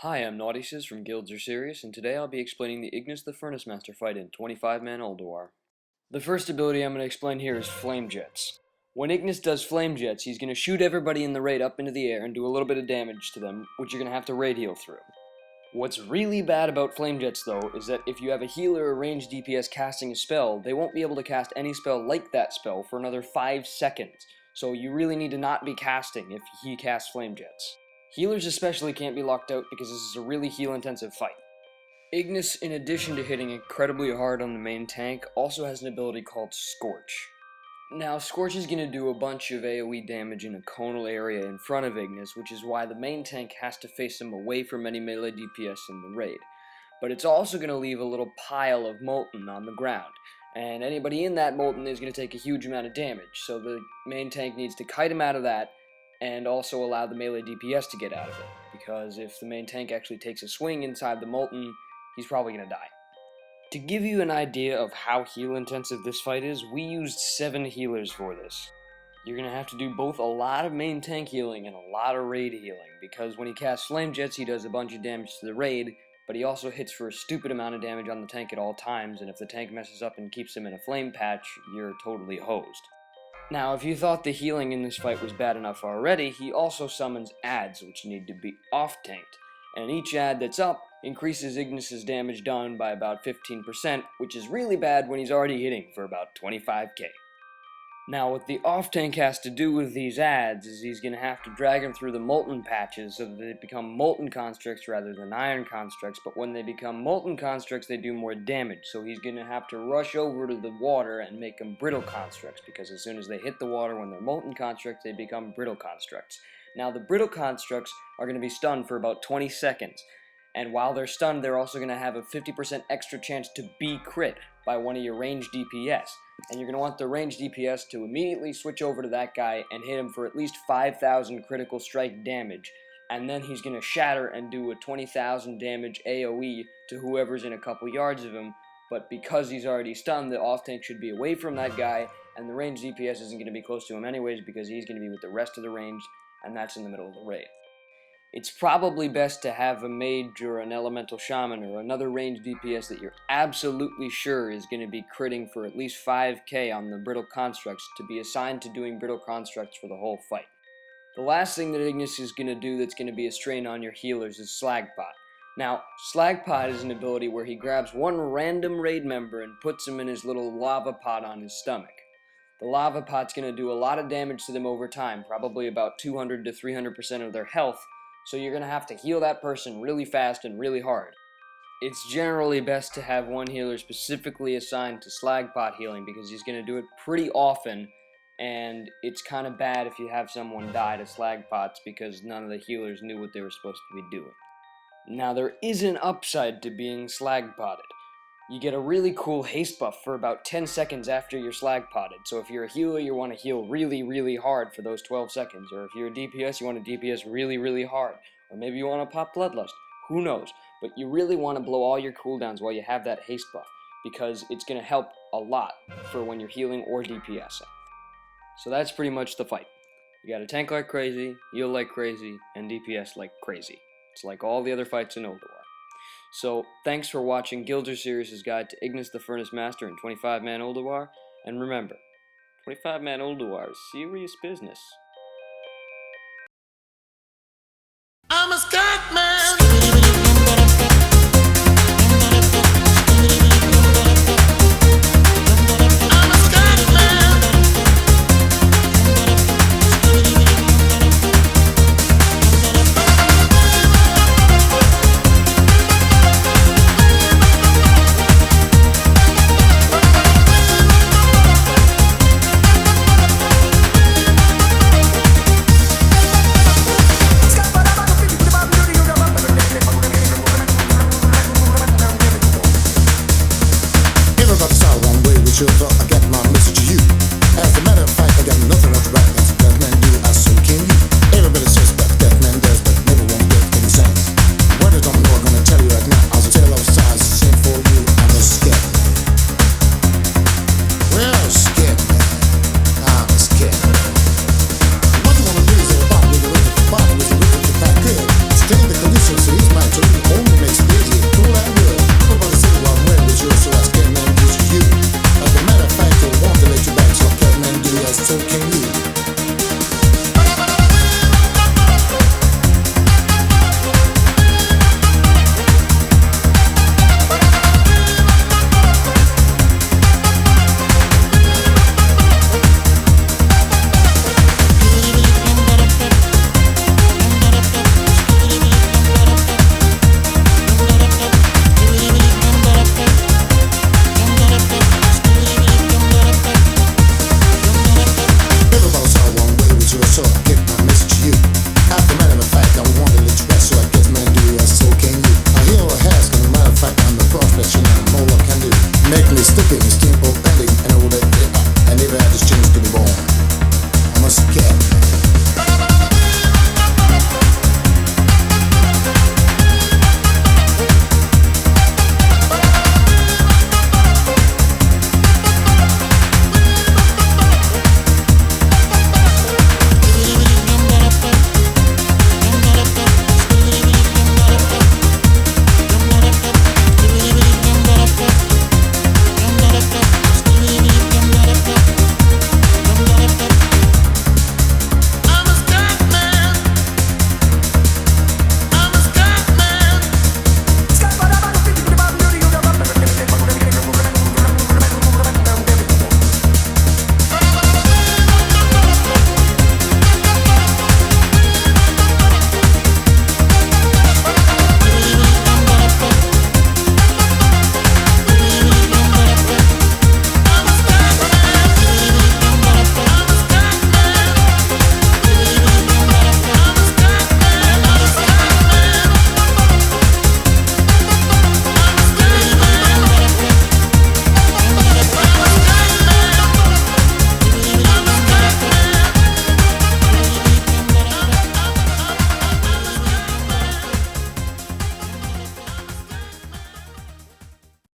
Hi, I'm Naughty from Guilds Are Serious, and today I'll be explaining the Ignis the Furnace Master fight in 25-man Ulduar. The first ability I'm going to explain here is Flame Jets. When Ignis does Flame Jets, he's going to shoot everybody in the raid up into the air and do a little bit of damage to them, which you're going to have to raid heal through. What's really bad about Flame Jets, though, is that if you have a healer or ranged DPS casting a spell, they won't be able to cast any spell like that spell for another 5 seconds, so you really need to not be casting if he casts Flame Jets. Healers especially can't be locked out because this is a really heal-intensive fight. Ignis, in addition to hitting incredibly hard on the main tank, also has an ability called Scorch. Now, Scorch is going to do a bunch of AoE damage in a conal area in front of Ignis, which is why the main tank has to face him away from any melee DPS in the raid. But it's also going to leave a little pile of Molten on the ground, and anybody in that Molten is going to take a huge amount of damage, so the main tank needs to kite him out of that, and also allow the melee DPS to get out of it, because if the main tank actually takes a swing inside the Molten, he's probably going to die. To give you an idea of how heal intensive this fight is, we used 7 healers for this. You're going to have to do both a lot of main tank healing and a lot of raid healing, because when he casts Flame Jets he does a bunch of damage to the raid, but he also hits for a stupid amount of damage on the tank at all times, and if the tank messes up and keeps him in a flame patch, you're totally hosed. Now, if you thought the healing in this fight was bad enough already, he also summons adds, which need to be off-tanked, and each add that's up increases Ignis' damage done by about 15%, which is really bad when he's already hitting for about 25k. Now, what the off-tank has to do with these adds is he's going to have to drag them through the Molten patches so that they become Molten Constructs rather than Iron Constructs, but when they become Molten Constructs they do more damage, so he's going to have to rush over to the water and make them Brittle Constructs, because as soon as they hit the water when they're Molten Constructs they become Brittle Constructs. Now, the Brittle Constructs are going to be stunned for about 20 seconds, and while they're stunned they're also going to have a 50% extra chance to be crit by one of your ranged DPS. And you're going to want the ranged DPS to immediately switch over to that guy and hit him for at least 5,000 critical strike damage, and then he's going to shatter and do a 20,000 damage AoE to whoever's in a couple yards of him, but because he's already stunned, the off-tank should be away from that guy, and the ranged DPS isn't going to be close to him anyways because he's going to be with the rest of the ranged, and that's in the middle of the raid. It's probably best to have a mage or an elemental shaman or another ranged DPS that you're absolutely sure is going to be critting for at least 5k on the Brittle Constructs to be assigned to doing Brittle Constructs for the whole fight. The last thing that Ignis is going to do that's going to be a strain on your healers is Slagpot. Now, Slagpot is an ability where he grabs one random raid member and puts him in his little lava pot on his stomach. The lava pot's going to do a lot of damage to them over time, probably about 200 to 300% of their health, so you're going to have to heal that person really fast and really hard. It's generally best to have one healer specifically assigned to Slagpot healing because he's going to do it pretty often, and it's kind of bad if you have someone die to Slagpots because none of the healers knew what they were supposed to be doing. Now, there is an upside to being Slagpotted. You get a really cool haste buff for about 10 seconds after you're Slagpotted, so if you're a healer you want to heal really, really hard for those 12 seconds, or if you're a DPS you want to DPS really, really hard, or maybe you want to pop Bloodlust, who knows, but you really want to blow all your cooldowns while you have that haste buff, because it's going to help a lot for when you're healing or DPSing. So that's pretty much the fight. You gotta tank like crazy, heal like crazy, and DPS like crazy. It's like all the other fights in Ulduar. So, thanks for watching Guilds Are Serious' guide to Ignis the Furnace Master in 25-man Ulduar, and remember, 25-man Ulduar is serious business.